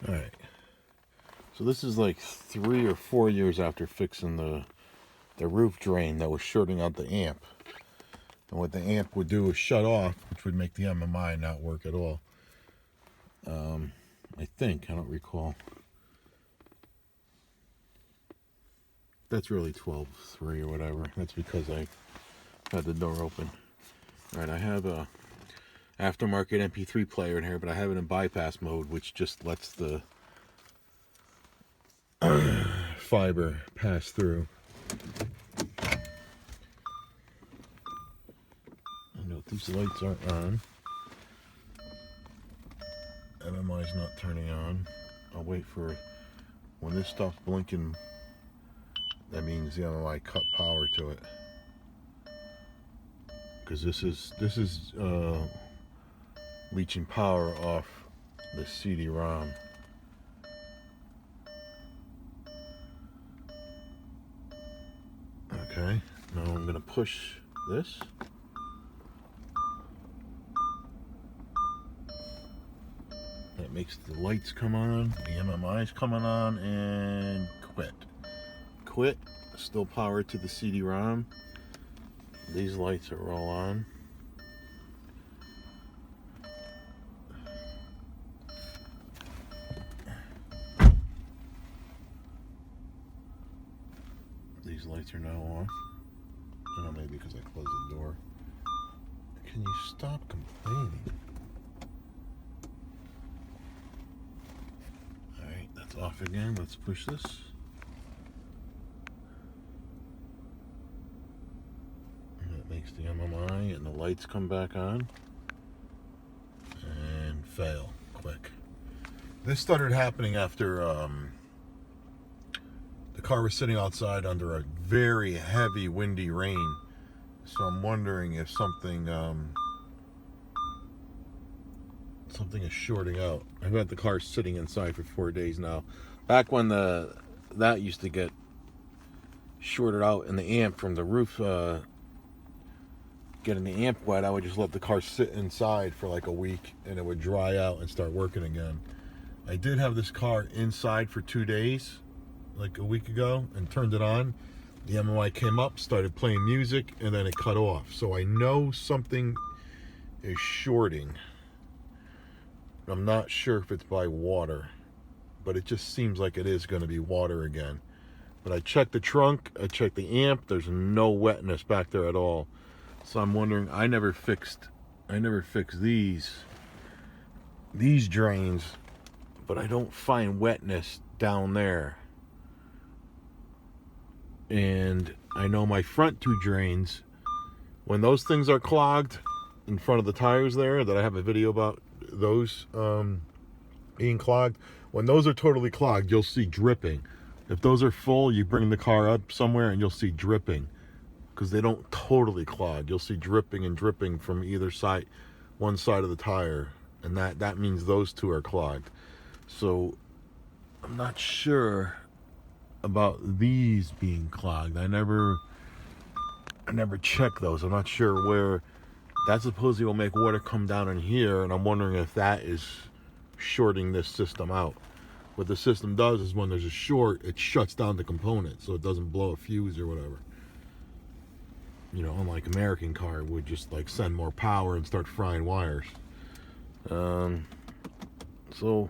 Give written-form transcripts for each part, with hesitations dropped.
Alright, so this is like 3 or 4 years after fixing the roof drain that was shorting out the amp. And what the amp would do is shut off, which would make the MMI not work at all. I think, I don't recall. That's really 12.3 or whatever. That's because I had the door open. Alright, I have a aftermarket MP3 player in here, but I have it in bypass mode, which just lets the fiber pass through. I know these lights aren't on. MMI's not turning on. I'll wait for when this stops blinking. That means the MMI cut power to it, because this is leaching power off the CD-ROM. Okay, now I'm gonna push this. That makes the lights come on, the MMI's coming on, and quit. Quit, still power to the CD-ROM. These lights are all on. These lights are now off. I don't know, maybe because I closed the door. Can you stop complaining? Alright, that's off again. Let's push this. And that makes the MMI, and the lights come back on. And fail. Quick. This started happening after the car was sitting outside under a very heavy windy rain. So I'm wondering if something is shorting out. I've had the car sitting inside for 4 days now. Back when that used to get shorted out in the amp from the roof, getting the amp wet, I would just let the car sit inside for like a week and it would dry out and start working again. I did have this car inside for 2 days, like a week ago, and turned it on. The MMI came up, started playing music, and then it cut off. So I know something is shorting. I'm not sure if it's by water, but it just seems like it is going to be water again. But I checked the trunk, I checked the amp, there's no wetness back there at all. So I'm wondering, I never fixed these drains, but I don't find wetness down there. And I know my front 2 drains, when those things are clogged in front of the tires there, that I have a video about those being clogged, when those are totally clogged, you'll see dripping. If those are full, you bring the car up somewhere and you'll see dripping, because they don't totally clog. You'll see dripping and dripping from either side, one side of the tire, and that means those 2 are clogged. So I'm not sure about these being clogged. I never checked those. I'm not sure where that supposedly will make water come down in here, and I'm wondering if that is shorting this system out. What the system does is when there's a short, it shuts down the component so it doesn't blow a fuse or whatever. You know, unlike American car, it would just like send more power and start frying wires. So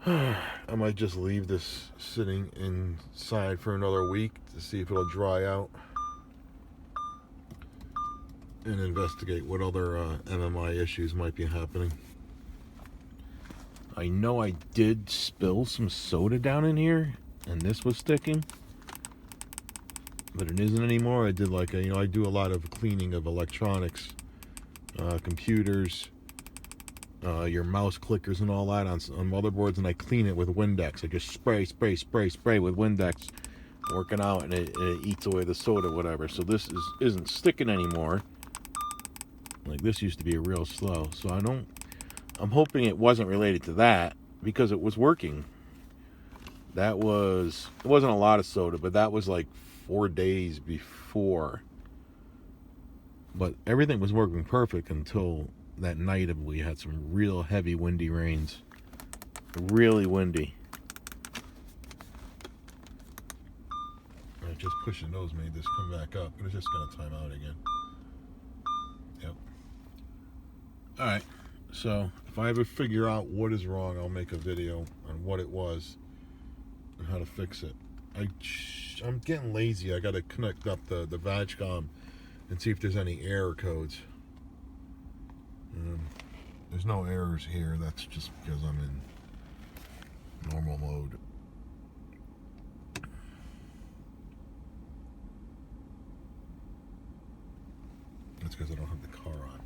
I might just leave this sitting inside for another week to see if it'll dry out, and investigate what other MMI issues might be happening. I know I did spill some soda down in here, and this was sticking, but it isn't anymore. I did like I do a lot of cleaning of electronics, computers, your mouse clickers and all that on motherboards, and I clean it with Windex. I just spray with Windex, working out, and it eats away the soda, whatever. So this isn't sticking anymore. Like, this used to be real slow. So I'm hoping it wasn't related to that, because it was working. It wasn't a lot of soda, but that was like 4 days before. But everything was working perfect until that night we had some real heavy windy rains. really windy. Just pushing those made this come back up, but it's just going to time out again. Yep. Alright, so if I ever figure out what is wrong, I'll make a video on what it was and how to fix it. I'm getting lazy. I got to connect up the VAGCOM and see if there's any error codes. There's no errors here. That's just because I'm in normal mode. That's because I don't have the car on.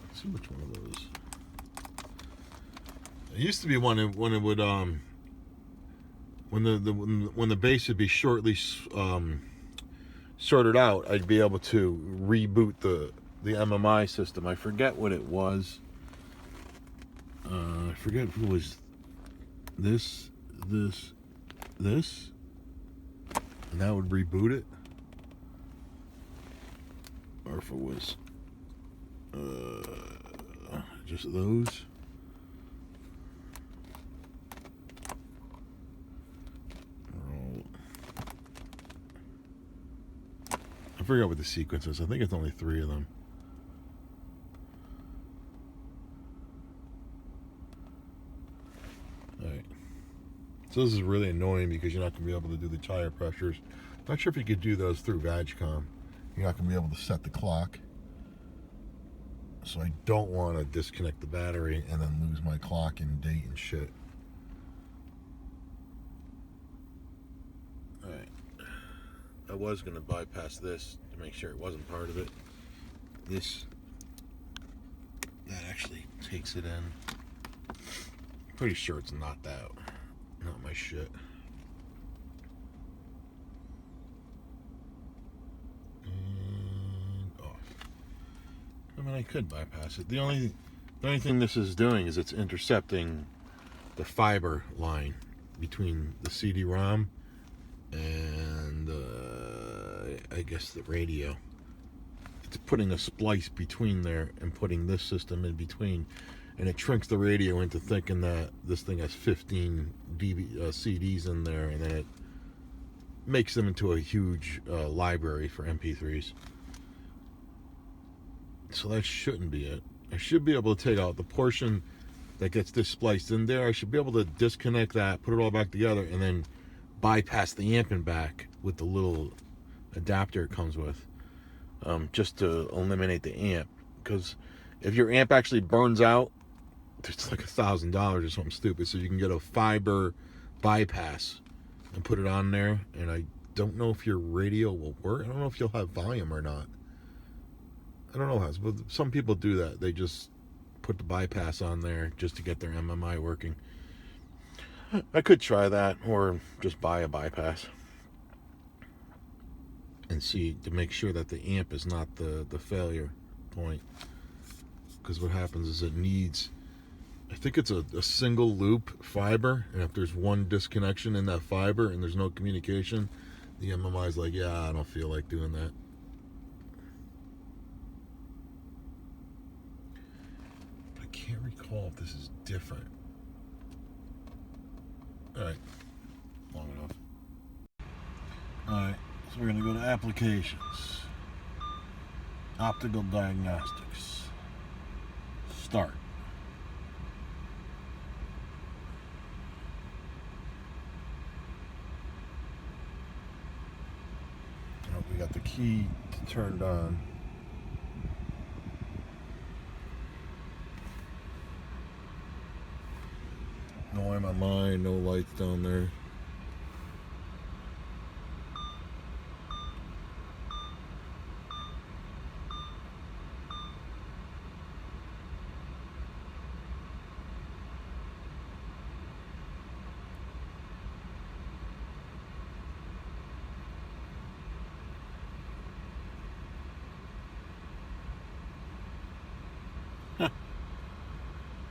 Let's see which one of those. It used to be when it would when the base would be shortly sorted out, I'd be able to reboot the MMI system. I forget what it was. I forget if it was this, and that would reboot it. Or if it was just those. I forgot what the sequence is. I think it's only 3 of them. Alright. So this is really annoying because you're not going to be able to do the tire pressures. Not sure if you could do those through VAGCOM. You're not going to be able to set the clock. So I don't want to disconnect the battery and then lose my clock and date and shit. Alright. I was going to bypass this to make sure it wasn't part of it. That actually takes it in. Pretty sure it's not my shit. I mean, I could bypass it. The only thing this is doing is it's intercepting the fiber line between the CD-ROM and I guess the radio. It's putting a splice between there and putting this system in between, and it tricks the radio into thinking that this thing has 15 CDs in there, and then it makes them into a huge library for MP3s. So that shouldn't be it. I should be able to take out the portion that gets this spliced in there. I should be able to disconnect that, put it all back together, and then bypass the amp and back with the little adapter it comes with, just to eliminate the amp. Because if your amp actually burns out, it's like $1,000 or something stupid. So you can get a fiber bypass and put it on there. And I don't know if your radio will work. I don't know if you'll have volume or not. I don't know how, but some people do that. They just put the bypass on there just to get their MMI working. I could try that, or just buy a bypass and see to make sure that the amp is not the failure point. Because what happens is it needs, I think it's a single loop fiber, and if there's one disconnection in that fiber and there's no communication, the MMI is like, yeah, I don't feel like doing that. I can't recall if this is different. Alright, long enough. Alright, so we're going to go to applications. Optical diagnostics. Start. Oh, we got the key turned on. No MMI, no lights down there.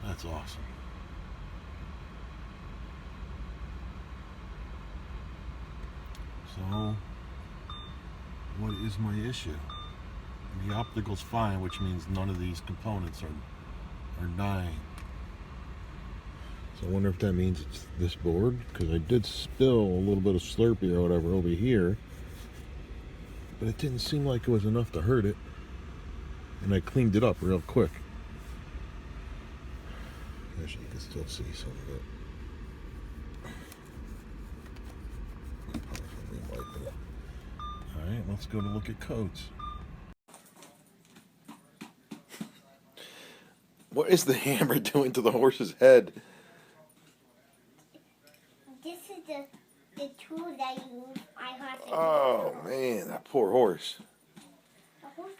That's awesome. So, what is my issue? The optical's fine, which means none of these components are dying. So I wonder if that means it's this board, because I did spill a little bit of Slurpee or whatever over here, but it didn't seem like it was enough to hurt it, and I cleaned it up real quick. Actually, you can still see some of it. Alright, let's go to look at coats. What is the hammer doing to the horse's head? This is the tool that you use. I have to Oh man, that poor horse. The horse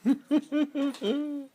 is okay.